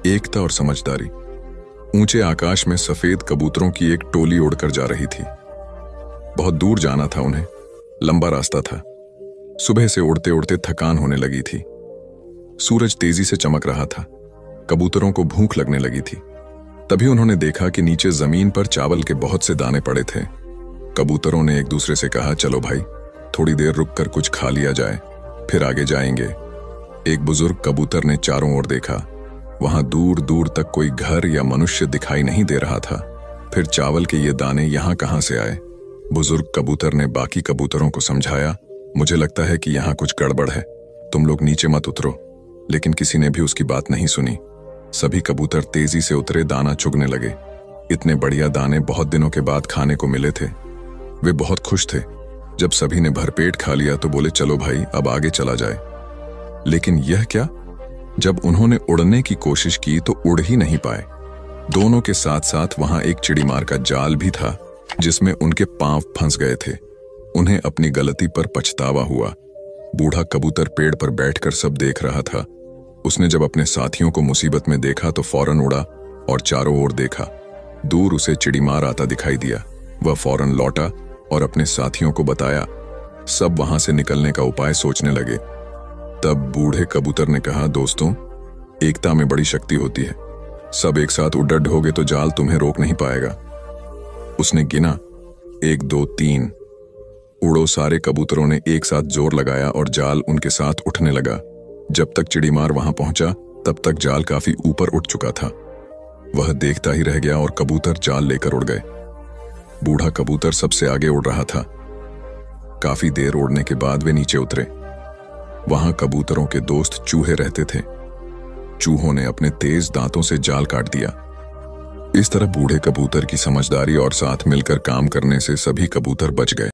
एकता और समझदारी। ऊंचे आकाश में सफेद कबूतरों की एक टोली उड़कर जा रही थी। बहुत दूर जाना था उन्हें, लंबा रास्ता था। सुबह से उड़ते उड़ते थकान होने लगी थी। सूरज तेजी से चमक रहा था। कबूतरों को भूख लगने लगी थी। तभी उन्होंने देखा कि नीचे जमीन पर चावल के बहुत से दाने पड़े थे। कबूतरों ने एक दूसरे से कहा, चलो भाई, थोड़ी देर रुककर कुछ खा लिया जाए, फिर आगे जाएंगे। एक बुजुर्ग कबूतर ने चारों ओर देखा। वहां दूर दूर तक कोई घर या मनुष्य दिखाई नहीं दे रहा था। फिर चावल के ये दाने यहां कहां से आए? बुजुर्ग कबूतर ने बाकी कबूतरों को समझाया, मुझे लगता है कि यहां कुछ गड़बड़ है, तुम लोग नीचे मत उतरो। लेकिन किसी ने भी उसकी बात नहीं सुनी। सभी कबूतर तेजी से उतरे, दाना चुगने लगे। इतने बढ़िया दाने बहुत दिनों के बाद खाने को मिले थे। वे बहुत खुश थे। जब सभी ने भरपेट खा लिया तो बोले, चलो भाई, अब आगे चला जाए। लेकिन यह क्या? जब उन्होंने उड़ने की कोशिश की तो उड़ ही नहीं पाए। दोनों के साथ साथ वहां एक चिड़ीमार का जाल भी था, जिसमें उनके पांव फंस गए थे। उन्हें अपनी गलती पर पछतावा हुआ। बूढ़ा कबूतर पेड़ पर बैठकर सब देख रहा था। उसने जब अपने साथियों को मुसीबत में देखा तो फौरन उड़ा और चारों ओर देखा। दूर उसे चिड़ीमार आता दिखाई दिया। वह फौरन लौटा और अपने साथियों को बताया। सब वहां से निकलने का उपाय सोचने लगे। तब बूढ़े कबूतर ने कहा, दोस्तों, एकता में बड़ी शक्ति होती है। सब एक साथ उड़ड होगे तो जाल तुम्हें रोक नहीं पाएगा। उसने गिना, 1 2 3। उड़ो सारे कबूतरों ने एक साथ जोर लगाया और जाल उनके साथ उठने लगा। जब तक चिड़ीमार वहां पहुंचा तब तक जाल काफी ऊपर उठ चुका था। वह देखता ही रह गया और कबूतर जाल लेकर उड़ गए। बूढ़ा कबूतर सबसे आगे उड़ रहा था। काफी देर उड़ने के बाद वे नीचे उतरे। वहां कबूतरों के दोस्त चूहे रहते थे। चूहों ने अपने तेज दांतों से जाल काट दिया। इस तरह बूढ़े कबूतर की समझदारी और साथ मिलकर काम करने से सभी कबूतर बच गए।